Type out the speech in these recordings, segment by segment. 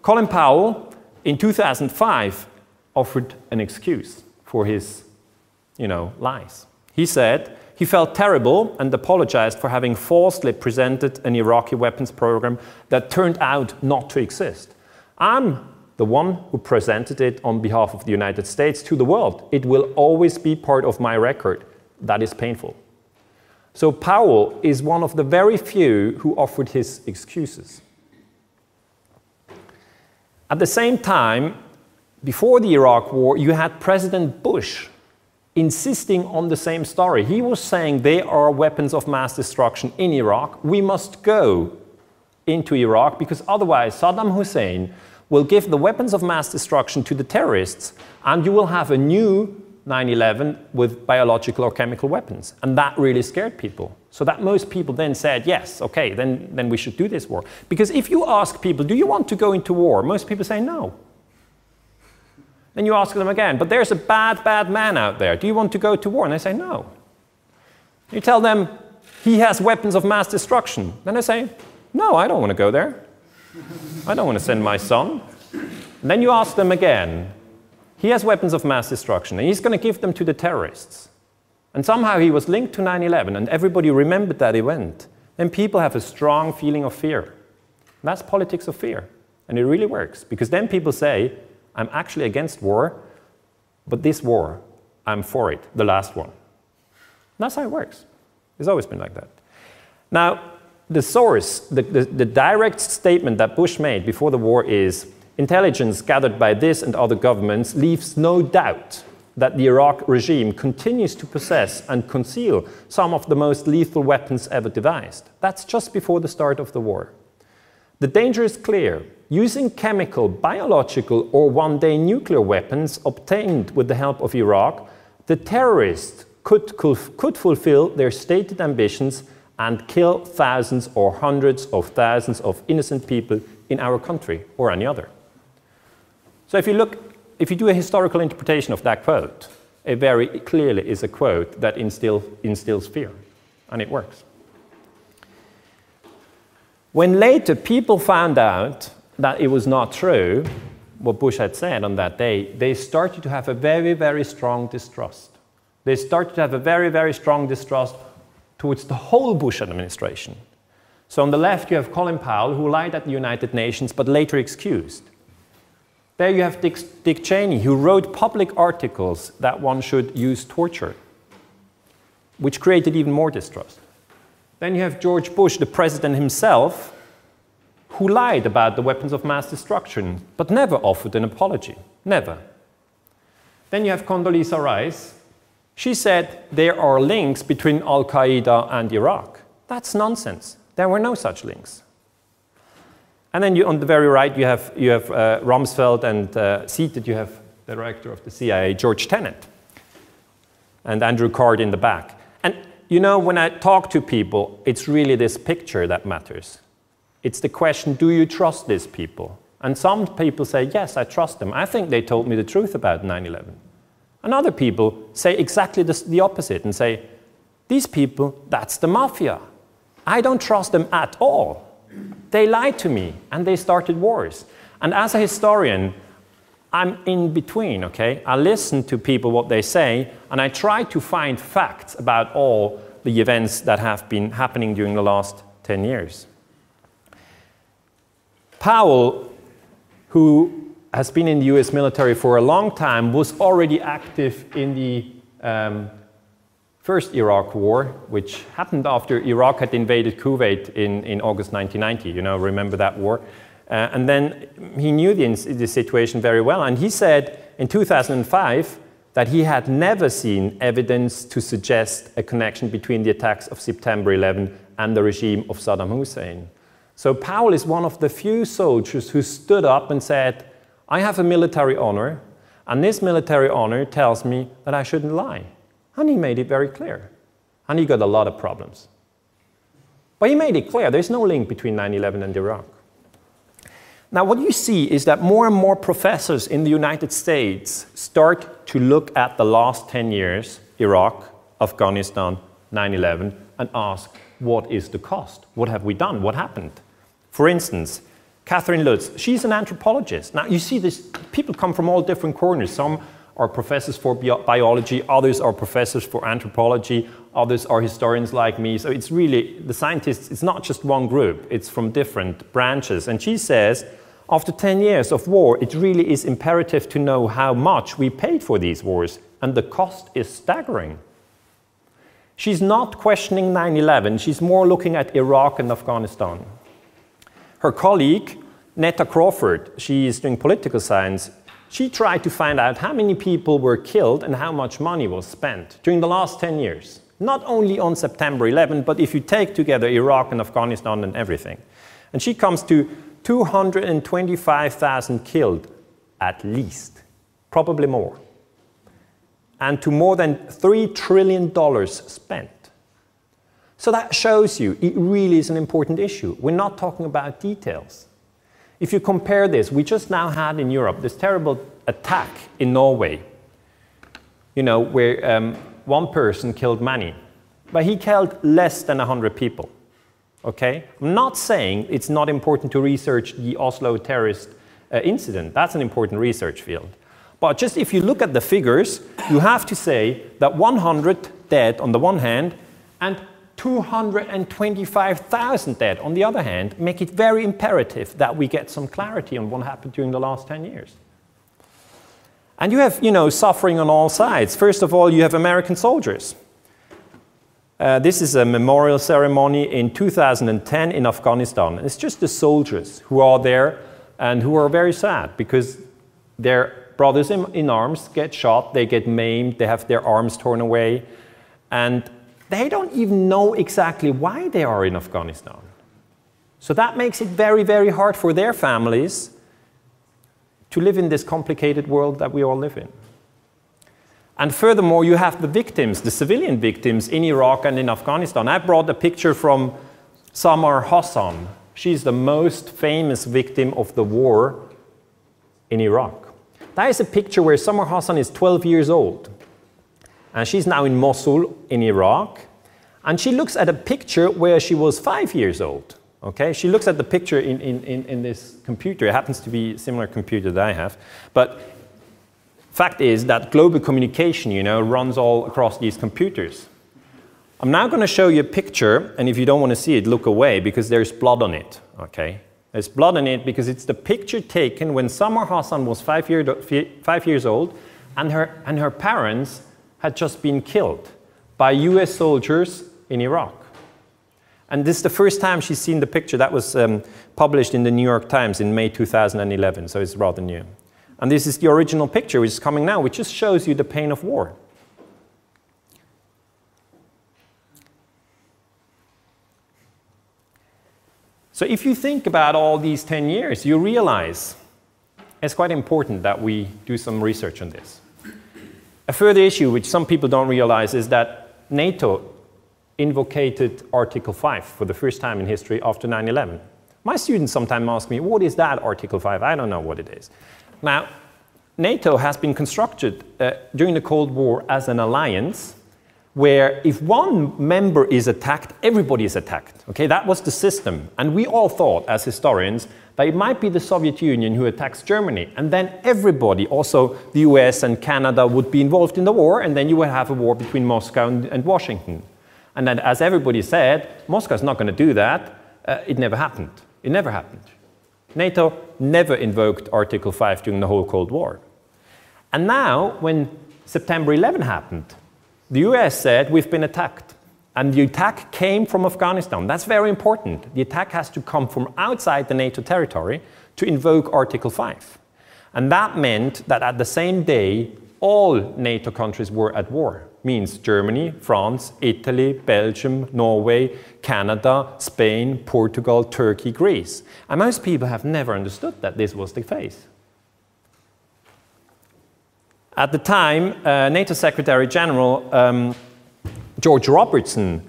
Colin Powell, in 2005, offered an excuse for his, lies. He said he felt terrible and apologized for having falsely presented an Iraqi weapons program that turned out not to exist. I'm the one who presented it on behalf of the United States to the world. It will always be part of my record. That is painful. So Powell is one of the very few who offered his excuses. At the same time, before the Iraq War, you had President Bush insisting on the same story. He was saying there are weapons of mass destruction in Iraq. We must go into Iraq because otherwise Saddam Hussein will give the weapons of mass destruction to the terrorists and you will have a new 9/11 with biological or chemical weapons. And that really scared people. So that most people then said, yes, okay, then we should do this war. Because if you ask people, do you want to go into war? Most people say no. Then you ask them again, but there's a bad, bad man out there. Do you want to go to war? And they say no. You tell them, he has weapons of mass destruction. Then they say, no, I don't want to go there. I don't want to send my son. And then you ask them again, he has weapons of mass destruction, and he's going to give them to the terrorists. And somehow he was linked to 9/11, and everybody remembered that event. Then people have a strong feeling of fear. And that's politics of fear. And it really works, because then people say, I'm actually against war, but this war, I'm for it, the last one. And that's how it works. It's always been like that. Now, the source, the direct statement that Bush made before the war is, intelligence gathered by this and other governments leaves no doubt that the Iraq regime continues to possess and conceal some of the most lethal weapons ever devised. That's just before the start of the war. The danger is clear. Using chemical, biological, or one-day nuclear weapons obtained with the help of Iraq, the terrorists could fulfill their stated ambitions and kill thousands or hundreds of thousands of innocent people in our country or any other. So if you do a historical interpretation of that quote, it very clearly is a quote that instills fear, and it works. When later people found out that it was not true, what Bush had said on that day, they started to have a very, very strong distrust. They started to have a very, very strong distrust towards the whole Bush administration. So on the left you have Colin Powell, who lied at the United Nations but later excused. There you have Dick Cheney, who wrote public articles that one should use torture, which created even more distrust. Then you have George Bush, the president himself, who lied about the weapons of mass destruction, but never offered an apology. Never. Then you have Condoleezza Rice. She said there are links between Al-Qaeda and Iraq. That's nonsense. There were no such links. And then on the very right, you have Rumsfeld, and seated you have the director of the CIA, George Tenet, and Andrew Card in the back. And you know, when I talk to people, it's really this picture that matters. It's the question, do you trust these people? And some people say, yes, I trust them. I think they told me the truth about 9/11. And other people say exactly the opposite and say, these people, that's the mafia. I don't trust them at all. They lied to me and they started wars. And as a historian, I'm in between, okay? I listen to people, what they say, and I try to find facts about all the events that have been happening during the last 10 years. Powell, who has been in the US military for a long time, was already active in the first Iraq war, which happened after Iraq had invaded Kuwait in August 1990. You know, remember that war? And then he knew the situation very well, and he said in 2005 that he had never seen evidence to suggest a connection between the attacks of September 11 and the regime of Saddam Hussein. So Powell is one of the few soldiers who stood up and said, I have a military honor, and this military honor tells me that I shouldn't lie. And he made it very clear. And he got a lot of problems. But he made it clear there's no link between 9/11 and Iraq. Now what you see is that more and more professors in the United States start to look at the last 10 years, Iraq, Afghanistan, 9/11, and ask, what is the cost? What have we done? What happened? For instance, Catherine Lutz, she's an anthropologist. Now, you see this, people come from all different corners. Some are professors for biology, others are professors for anthropology, others are historians like me. So it's really, the scientists, it's not just one group, it's from different branches. And she says, after 10 years of war, it really is imperative to know how much we paid for these wars, and the cost is staggering. She's not questioning 9/11, she's more looking at Iraq and Afghanistan. Her colleague, Netta Crawford, she is doing political science, she tried to find out how many people were killed and how much money was spent during the last 10 years. Not only on September 11, but if you take together Iraq and Afghanistan and everything. And she comes to 225,000 killed, at least, probably more. And to more than $3 trillion spent. So that shows you it really is an important issue. We're not talking about details. If you compare this, we just now had in Europe this terrible attack in Norway, you know, where one person killed many, but he killed less than 100 people. Okay? I'm not saying it's not important to research the Oslo terrorist incident. That's an important research field. But just if you look at the figures, you have to say that 100 dead on the one hand and 225,000 dead on the other hand make it very imperative that we get some clarity on what happened during the last 10 years. And you have, you know, suffering on all sides. First of all, you have American soldiers. This is a memorial ceremony in 2010 in Afghanistan. It's just the soldiers who are there and who are very sad because their brothers in arms get shot, they get maimed, they have their arms torn away, and they don't even know exactly why they are in Afghanistan. So that makes it very, very hard for their families to live in this complicated world that we all live in. And furthermore, you have the victims, the civilian victims in Iraq and in Afghanistan. I brought a picture from Samar Hassan. She's the most famous victim of the war in Iraq. That is a picture where Samar Hassan is 12 years old. And she's now in Mosul in Iraq. And she looks at a picture where she was 5 years old. Okay? She looks at the picture in this computer. It happens to be a similar computer that I have. But fact is that global communication, you know, runs all across these computers. I'm now going to show you a picture, and if you don't want to see it, look away, because there's blood on it. Okay? There's blood on it because it's the picture taken when Samar Hassan was 5 years old, and her parents had just been killed by US soldiers in Iraq. And this is the first time she's seen the picture. That was published in the New York Times in May 2011, so it's rather new. And this is the original picture, which is coming now, which just shows you the pain of war. So if you think about all these 10 years, you realize it's quite important that we do some research on this. A further issue, which some people don't realize, is that NATO invocated Article 5 for the first time in history after 9/11. My students sometimes ask me, what is that Article 5? I don't know what it is. Now, NATO has been constructed during the Cold War as an alliance where if one member is attacked, everybody is attacked. Okay, that was the system. And we all thought, as historians, that it might be the Soviet Union who attacks Germany. And then everybody, also the US and Canada, would be involved in the war, and then you would have a war between Moscow and Washington. And then, as everybody said, Moscow's not going to do that. It never happened. It never happened. NATO never invoked Article 5 during the whole Cold War. And now, when September 11 happened, the US said, we've been attacked. And the attack came from Afghanistan. That's very important. The attack has to come from outside the NATO territory to invoke Article 5. And that meant that at the same day, all NATO countries were at war. Means Germany, France, Italy, Belgium, Norway, Canada, Spain, Portugal, Turkey, Greece. And most people have never understood that this was the case. At the time, NATO Secretary General George Robertson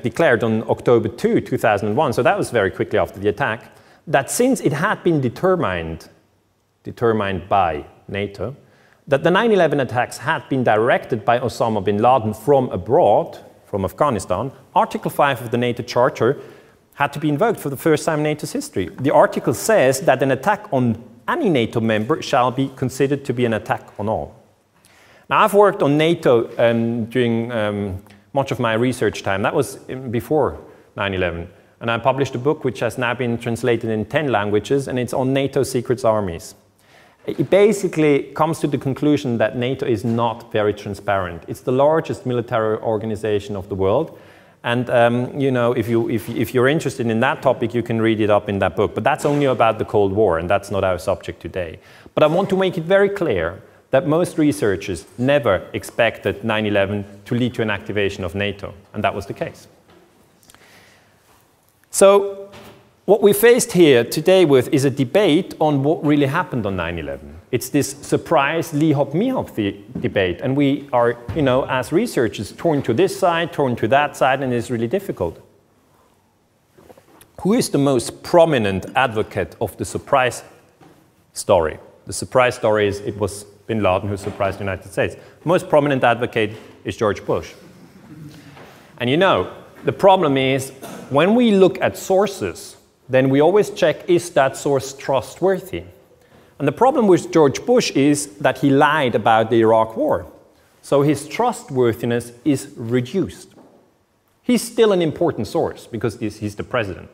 declared on October 2, 2001, so that was very quickly after the attack, that since it had been determined by NATO, that the 9/11 attacks had been directed by Osama bin Laden from abroad, from Afghanistan, Article 5 of the NATO Charter had to be invoked for the first time in NATO's history. The article says that an attack on any NATO member shall be considered to be an attack on all. Now, I've worked on NATO during much of my research time. That was before 9/11. And I published a book which has now been translated in 10 languages, and it's on NATO secrets armies. It basically comes to the conclusion that NATO is not very transparent. It's the largest military organization of the world. And you know, if you're interested in that topic, you can read it up in that book. But that's only about the Cold War, and that's not our subject today. But I want to make it very clear that most researchers never expected 9/11 to lead to an activation of NATO, and that was the case. So what we faced here today with is a debate on what really happened on 9/11. It's this surprise Lee-hop-me-hop debate, and we are, you know, as researchers, torn to this side, torn to that side, and it's really difficult. Who is the most prominent advocate of the surprise story? The surprise story is it was bin Laden who surprised the United States. The most prominent advocate is George Bush. And you know, the problem is, when we look at sources, then we always check, is that source trustworthy? And the problem with George Bush is that he lied about the Iraq War. So his trustworthiness is reduced. He's still an important source because he's the president.